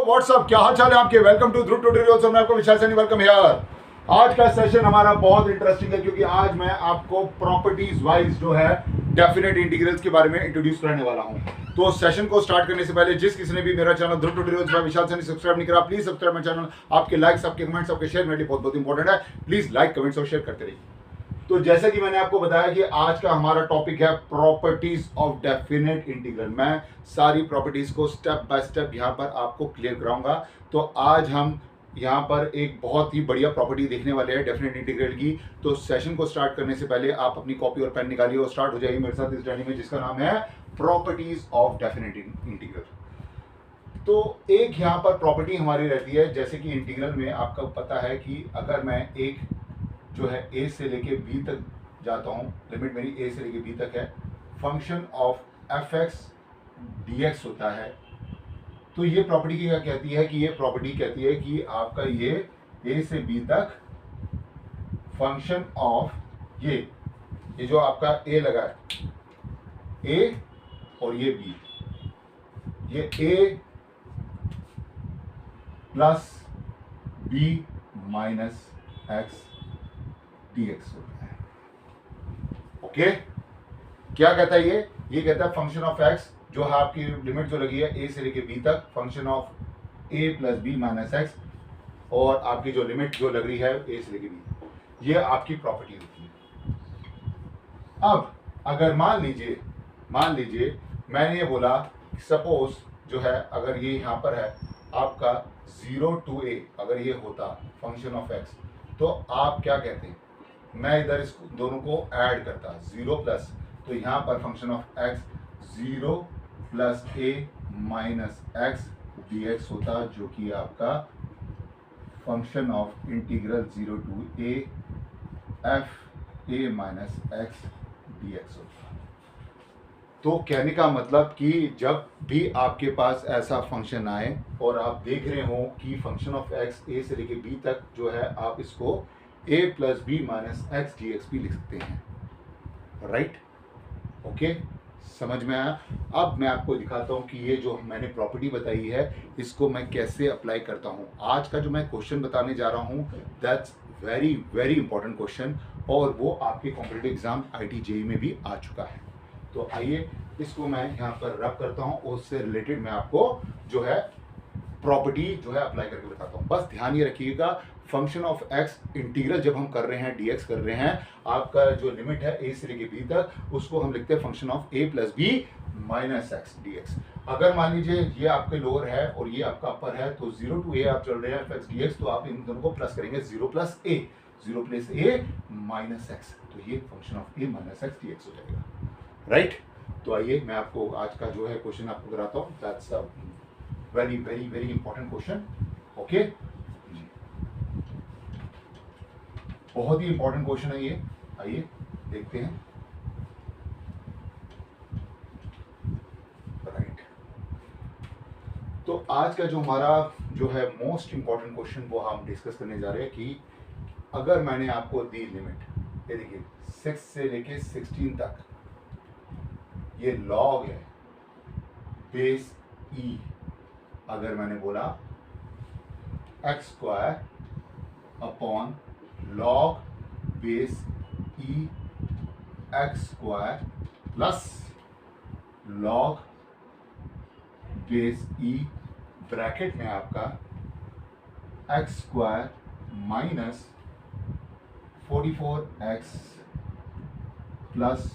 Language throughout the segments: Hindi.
व्हाट्सअप, क्या हाल चाल है आपके। Welcome to Dhruv tutorials. मैं आपको विशाल सैनी, वेलकम हियर। आज का सेशन हमारा बहुत इंटरेस्टिंग है क्योंकि आज मैं आपको प्रॉपर्टीज वाइज जो है डेफिनेट इंटीग्रल्स के बारे में इंट्रोड्यूस करने वाला हूं। तो सेशन को स्टार्ट करने से पहले जिस किसी ने भी मेरा चैनल ध्रुव ट्यूटोरियल्स बाय विशाल सैनी सब्सक्राइब नहीं करा, प्लीज सब्सक्राइब माय चैनल। आपके लाइक्स, आपके कमेंट्स, आपके शेयर मेरे लिए बहुत बहुत इंपॉर्टेंट है। प्लीज लाइक, कमेंट्स और शेयर करते रहिए। तो जैसे कि मैंने आपको बताया कि आज का हमारा टॉपिक है प्रॉपर्टीज ऑफ डेफिनेट इंटीग्रल। मैं सारी प्रॉपर्टीज को स्टेप बाय स्टेप यहाँ पर आपको क्लियर कराऊंगा। तो आज हम यहाँ पर एक बहुत ही बढ़िया प्रॉपर्टी देखने वाले हैं डेफिनेट इंटीग्रल की। तो सेशन को स्टार्ट करने से पहले आप अपनी कॉपी और पेन निकालिए और स्टार्ट हो जाइए मेरे साथ इस जर्नी में जिसका नाम है प्रॉपर्टीज ऑफ डेफिनेट इंटीग्रल। तो एक यहाँ पर प्रॉपर्टी हमारी रहती है, जैसे कि इंटीग्रल में आपको पता है कि अगर मैं एक जो है ए से लेके बी तक जाता हूं, लिमिट मेरी ए से लेके बी तक है, function of F x d x होता है। तो ये प्रॉपर्टी क्या कहती है कि ये प्रॉपर्टी कहती है कि आपका ये ए से बी तक फंक्शन ऑफ ये जो आपका ए लगा है, ए और ये बी, ये A plus B minus x dx होता है। ओके, क्या कहता है ये कहता है फंक्शन ऑफ x जो है आपकी लिमिट जो लगी है a से लेके b तक, function of a plus B minus x, और आपकी जो लिमिट जो लग रही है a से लेके b, ये आपकी प्रॉपर्टी होती है। अब अगर मान लीजिए मैंने ये बोला, सपोज जो है अगर ये यहाँ पर है आपका 0 to a, अगर ये होता फंक्शन ऑफ x, तो आप क्या कहते हैं, मैं इधर इस दोनों को ऐड करता 0 प्लस, तो यहाँ पर function of x 0 plus a minus x d x होता, जो कि आपका function of integral 0 to a f a minus x d x होता। तो कहने का मतलब कि जब भी आपके पास ऐसा फंक्शन आए और आप देख रहे हो कि फंक्शन ऑफ x a से लेके b तक जो है, आप इसको a plus B minus x d x भी लिख सकते हैं, राइट। ओके, समझ में आया। अब मैं आपको दिखाता हूं कि ये जो मैंने प्रॉपर्टी बताई है इसको मैं कैसे अप्लाई करता हूं। आज का जो मैं क्वेश्चन बताने जा रहा हूं that's very very important question, और वो आपके कॉम्पिटिटिव एग्जाम IIT-JEE में भी आ चुका है। तो आइए इसको मैं यहाँ पर रब करता हूँ और उससे रिलेटेड मैं आपको जो है प्रॉपर्टी जो है अप्लाई करके बताता हूँ। बस ध्यान ये रखिएगा, फंक्शन ऑफ एक्स इंटीग्रल जब हम कर रहे हैं, dx कर रहे हैं, आपका जो लिमिट है a से लेके b तक, उसको हम लिखते हैं function of a plus B minus x dx। अगर मान लीजिए ये आपके लोअर है और ये आपका अपर है, तो 0 टू a आप चल रहे हैं x dx, तो आप इन दोनों को प्लस करेंगे, 0 प्लस a माइनस एक्स, तो ये function of a minus x dx हो जाएगा, राइट। तो आइए मैं आपको आज का जो है क्वेश्चन आपको कराता हूँ। That's a very very very important question. Okay, बहुत ही इंपॉर्टेंट क्वेश्चन है ये, आइए देखते हैं। राइट, तो आज का जो हमारा जो है मोस्ट इंपॉर्टेंट क्वेश्चन वो हम डिस्कस करने जा रहे हैं कि अगर मैंने आपको दी लिमिट, ये देखिए 6 से लेके 16 तक, ये लॉग है बेस e, अगर मैंने बोला x square upon log base e x square plus log base e bracket में आपका x square minus 44x plus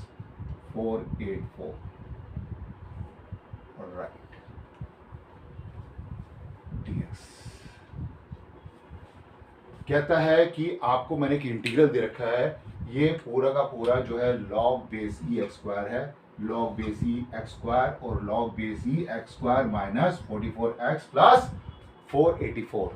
484, right, dx। कहता है कि आपको मैंने एक इंटीग्रल दे रखा है, ये पूरा का पूरा जो है log base e x square है, log base e x square और log base e x square minus 44x plus 484।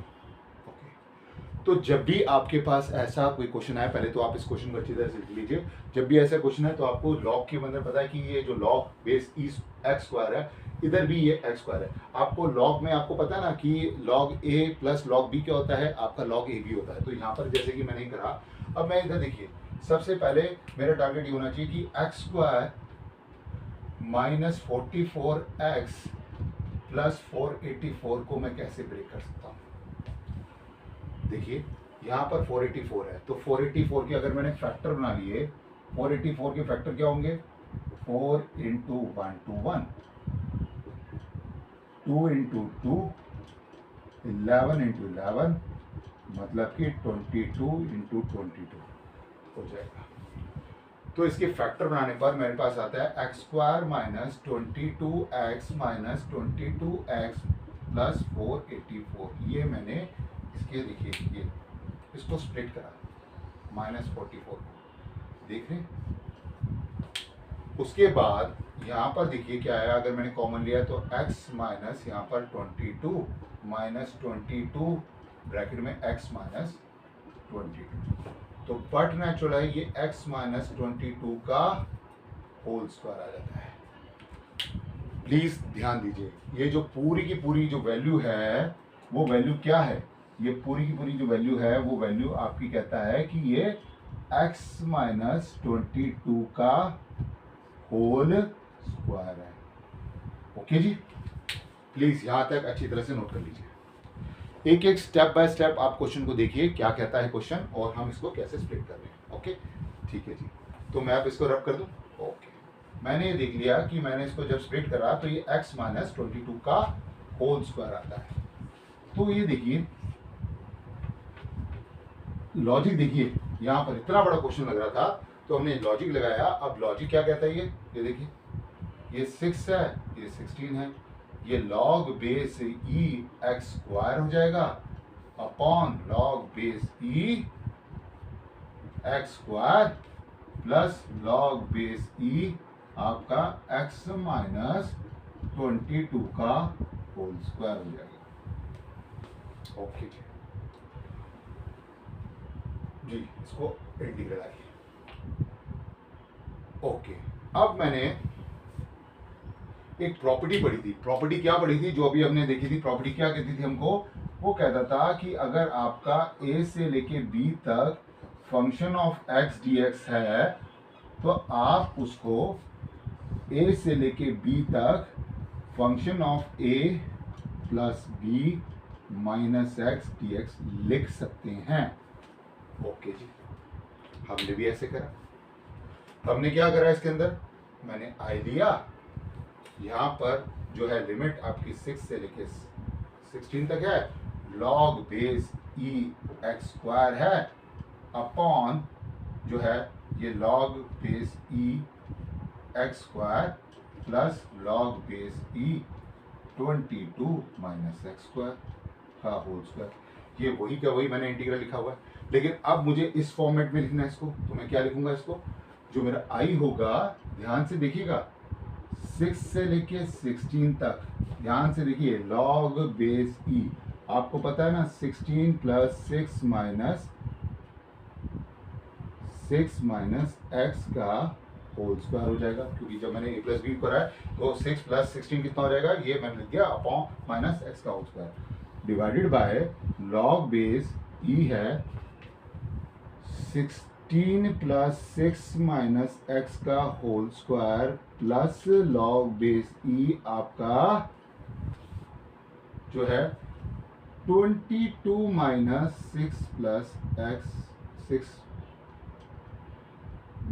तो जब भी आपके पास ऐसा कोई क्वेश्चन आए, पहले तो आप इस क्वेश्चन को अच्छी तरह से लिख लीजिए। जब भी ऐसा क्वेश्चन है तो आपको लॉग के मतलब पता है कि ये जो log base e x square है, इधर भी ये एक्स स्क्वायर है। आपको लॉग में आपको पता है ना कि लॉग ए प्लस लॉग बी क्या होता है, आपका लॉग ए बी होता है। तो यहाँ पर जैसे कि मैंने कहा, अब मैं इधर देखिए, सबसे पहले मेरा टारगेट ये होना चाहिए कि x square minus 44x plus 484 को मैं कैसे ब्रेक कर सकता हूँ? देखिए यहाँ पर 484 है, तो 484 की अगर मैंने फैक्टर बना लिए, 484 के फैक्टर क्या होंगे? 4 इंटू 1 टू 1, 2 इंटू 2, 11 इंटू 11, मतलब कि 22 इंटू 22 हो जाएगा। तो इसके फैक्टर बनाने पर मेरे पास आता है x square minus 22x minus 22x plus 484। ये मैंने इसके देखिए ये इसको स्प्लिट करा माइनस 44, देख रहे हैं? उसके बाद यहाँ पर देखिए क्या है, अगर मैंने कॉमन लिया तो x माइनस यहाँ पर 22 माइनस 22 ब्रैकेट में x माइनस 22, तो बट नेचुरल है ये x माइनस 22 का होल स्क्वायर आ जाता है। प्लीज ध्यान दीजिए, ये जो पूरी की पूरी जो वैल्यू है वो वैल्यू क्या है? ये पूरी की पूरी जो वैल्यू है वो वैल्यू आपकी कहता है कि ये x माइनस 22 का होल स्क्वायर है। ओके जी, प्लीज यहां तक अच्छी तरह से नोट कर लीजिए। एक एक स्टेप बाय स्टेप आप क्वेश्चन को देखिए, क्या कहता है क्वेश्चन और हम इसको कैसे स्प्लिट कर रहे हैं। ओके ठीक है जी, तो मैं अब इसको रब कर दूं। ओके, मैंने ये देख लिया कि मैंने इसको जब स्प्लिट करा तो ये x माइनस 22 का होल स्क्वायर आता है। तो ये देखिए लॉजिक, देखिए यहाँ पर इतना बड़ा क्वेश्चन लग रहा था तो हमने लॉजिक लगाया। अब लॉजिक क्या कहता है, ये देखिए ये 6 है, ये 16 है, ये log base e x square हो जाएगा upon log base e x square plus log base e आपका एक्स माइनस 22 का होल स्क्वायर हो जाएगा। ओके जी, इसको इंटीग्रल आइए। ओके, अब मैंने एक प्रॉपर्टी पढ़ी थी। प्रॉपर्टी क्या पढ़ी थी? जो अभी हमने देखी थी, प्रॉपर्टी क्या कहती थी हमको? वो कहता था कि अगर आपका a से लेके b तक फंक्शन ऑफ x dx है तो आप उसको a से लेके b तक function of a plus b minus x dx लिख सकते हैं। ओके जी, हमने भी ऐसे करा। हमने क्या करा इसके अंदर? मैंने i लिया, यहाँ पर जो है लिमिट आपकी 6 से लेके 16 तक है, log base e x square है अपॉन जो है ये log base e x square plus log base ई 22 माइनस एक्स स्क्वायर का होल स्क्वायर। ये वही का वही मैंने इंटीग्रल लिखा हुआ है, लेकिन अब मुझे इस फॉर्मेट में लिखना है इसको। तो मैं क्या लिखूंगा इसको? जो मेरा आई होगा, ध्यान से देखिएगा, 6 से लेके 16 तक, ध्यान से देखिए, लॉग बेस ई, आपको पता है ना 16 प्लस 6 माइनस एक्स का होल स्क्वायर हो जाएगा, क्योंकि जब मैंने a प्लस बी करा है तो 6 प्लस 16 कितना हो जाएगा? ये मैंने लिख दिया अपॉन माइनस एक्स का whole square divided by log base e है 16 प्लस 6 माइनस एक्स का whole square plus log base e आपका जो है 22 minus 6 plus x 6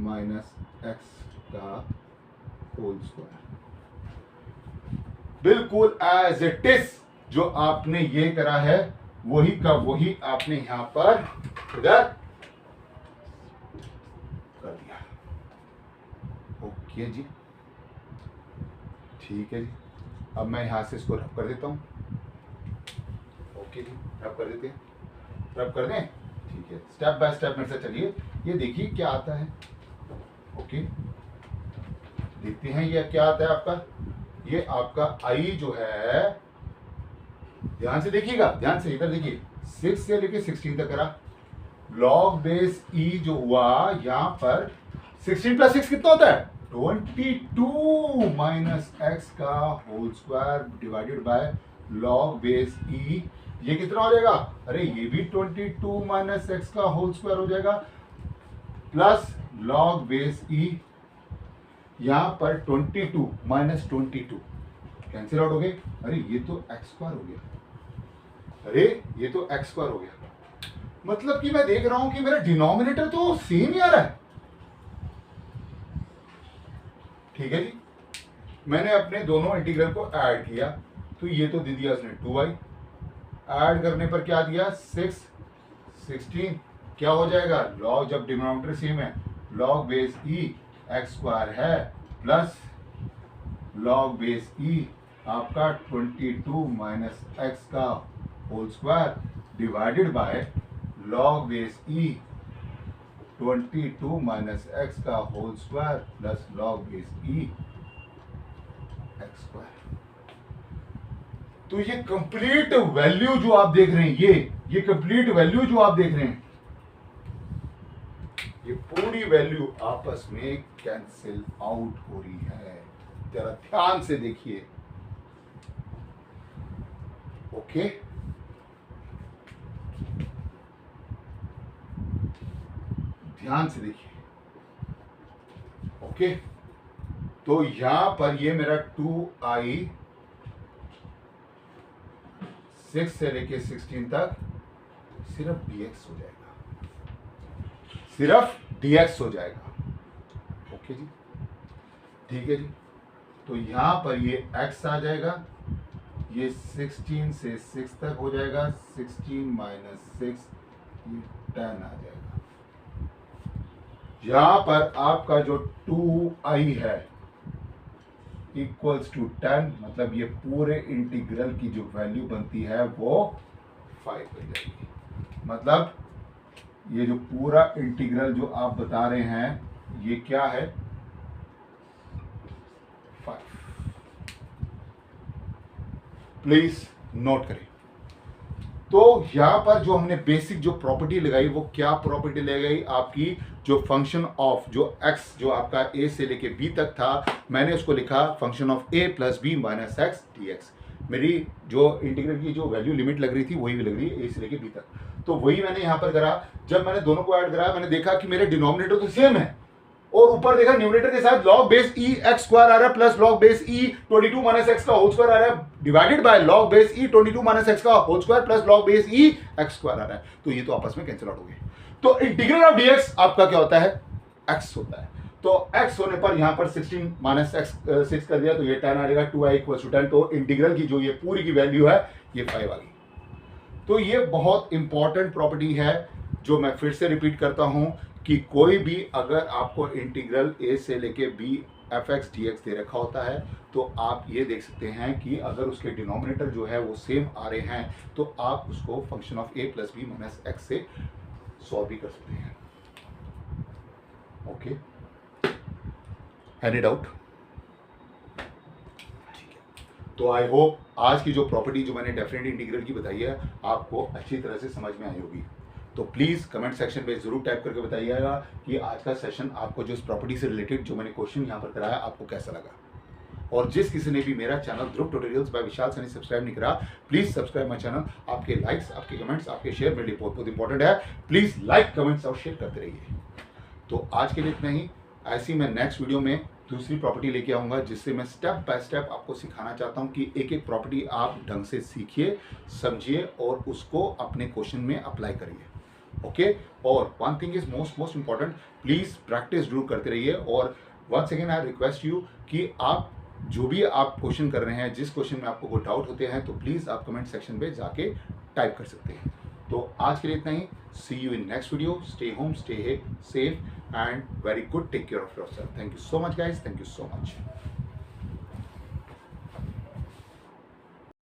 minus x का होल स्क्वायर, बिल्कुल एज इट इज जो आपने ये करा है वही का वही आपने यहां पर इधर कर दिया। ओके जी, ठीक है जी, अब मैं यहां से इसको रब कर देता हूं। ओके जी, रब कर देते हैं, रब कर दें, ठीक है। स्टेप बाय स्टेप मेरे से चलिए, ये देखिए क्या आता है। ओके, देखते हैं ये क्या आता है आपका। ये आपका आई जो है, ध्यान से देखिएगा, ध्यान से इधर देखिए, 6 से लेके 16 तक करा, लॉग बेस ई जो हुआ यहां पर 16 प्लस 6 कितना होता है? 22 माइनस एक्स का whole square divided by log base e, ये कितना हो जाएगा? अरे ये भी 22 माइनस एक्स का होल स्क्वायर हो जाएगा प्लस लॉग बेस ई, यहां पर 22 माइनस 22 कैंसिल आउट हो गए। अरे ये तो एक्स स्क्वायर हो गया, अरे ये तो एक्स स्क्वायर हो गया, मतलब कि मैं देख रहा हूं कि मेरा डिनोमिनेटर तो सेम ही आ रहा है। ठीक है जी, मैंने अपने दोनों इंटीग्रल को ऐड किया, तो ये तो दे दिया उसने 2i, ऐड करने पर क्या दिया 6 16, क्या हो जाएगा लॉग, जब डिनोमिनेटर सेम है log base e x square है प्लस लॉग बेस ई आपका 22 माइनस एक्स का whole square divided by log base E 22 minus x का whole square plus log base e x square. तो ये कंप्लीट वैल्यू जो आप देख रहे हैं, ये कंप्लीट वैल्यू जो आप देख रहे हैं, ये पूरी वैल्यू आपस में कैंसिल आउट हो रही है। जरा ध्यान से देखिए, ओके ध्यान से देखिए, ओके तो यहां पर ये मेरा 2i 6 से लेके 16 तक सिर्फ dx हो जाएगा, सिर्फ dx हो जाएगा। ओके जी, ठीक है जी, तो यहां पर ये x आ जाएगा, ये 16 से 6 तक हो जाएगा, 16 माइनस 6 ये 10 आ जाएगा। यहां पर आपका जो 2i है इक्वल्स टू 10, मतलब ये पूरे इंटीग्रल की जो वैल्यू बनती है वो 5 हो जाएगी। मतलब ये जो पूरा इंटीग्रल जो आप बता रहे हैं ये क्या है 5। प्लीज नोट करें। तो यहां पर जो हमने बेसिक जो प्रॉपर्टी लगाई वो क्या प्रॉपर्टी लगाई, आपकी जो फंक्शन ऑफ जो x जो आपका a से लेके b तक था, मैंने उसको लिखा function of a plus B minus x dx। मेरी जो इंटीग्रल की जो वैल्यू लिमिट लग रही थी वही भी लग रही है a से लेके b तक, तो वही मैंने यहां पर करा। जब मैंने दोनों को ऐड करा मैंने देखा कि मेरे डिनोमिनेटर तो सेम है, और ऊपर देखा न्यूमरेटर के साथ log base e x square आ रहा है plus log base e 22 minus x का होल स्क्वायर आ रहा है divided by log base e 22 minus x का whole square plus log base e x square आ रहा है। तो ये तो आपस में कैंसिल आउट हो गए। तो इंटीग्रल ऑफ dx आपका क्या होता है x होता है। तो x होने पर यहां पर 16 माइनस एक्स 6 कर दिया तो ये 10 आ जाएगा, 2i इक्वल टू 10। तो इंटीग्रल की जो ये पूरी की वैल्यू है ये 5 आ गई। तो ये बहुत इंपॉर्टेंट प्रॉपर्टी है जो मैं फिर से रिपीट करता हूं कि कोई भी अगर आपको इंटीग्रल a से लेके b fx dx दे रखा होता है तो आप ये देख सकते हैं कि अगर उसके डिनोमिनेटर जो है वो सेम आ रहे हैं तो आप उसको function of a plus B minus x से सॉल्व भी कर सकते हैं। Okay, any doubt? तो आई होप आज की जो प्रॉपर्टी जो मैंने डेफिनेट इंटीग्रल की बताई है आपको अच्छी तरह से समझ में आई होगी। तो प्लीज़ कमेंट सेक्शन पे जरूर टाइप करके बताइएगा कि आज का सेशन आपको जो इस प्रॉपर्टी से रिलेटेड जो मैंने क्वेश्चन यहाँ पर कराया आपको कैसा लगा। और जिस किसी ने भी मेरा चैनल ध्रुव ट्यूटोरियल्स बाय विशाल सैनी सब्सक्राइब नहीं करा, प्लीज़ सब्सक्राइब माय चैनल। आपके लाइक्स, आपके कमेंट्स, आपके शेयर मेरे लिए बहुत बहुत इंपॉर्टेंट है। प्लीज़ लाइक, कमेंट्स और शेयर करते रहिए। तो आज के लिए इतना ही। ऐसी मैं नेक्स्ट वीडियो में दूसरी प्रॉपर्टी लेके आऊँगा जिससे मैं स्टेप बाय स्टेप आपको सिखाना चाहता हूँ कि एक एक प्रॉपर्टी आप ढंग से सीखिए, समझिए और उसको अपने क्वेश्चन में अप्लाई करिए। ओके, और one thing is most important, please practice जरूर करते रहिए। और once again I request you कि आप जो भी आप क्वेश्चन कर रहे हैं, जिस क्वेश्चन में आपको कोई डाउट होते हैं तो प्लीज़ आप कमेंट सेक्शन पे जाके टाइप कर सकते हैं। तो आज के लिए इतना ही। See you in next video. Stay home, stay safe and very good. Take care of yourself. Thank you so much guys, thank you so much.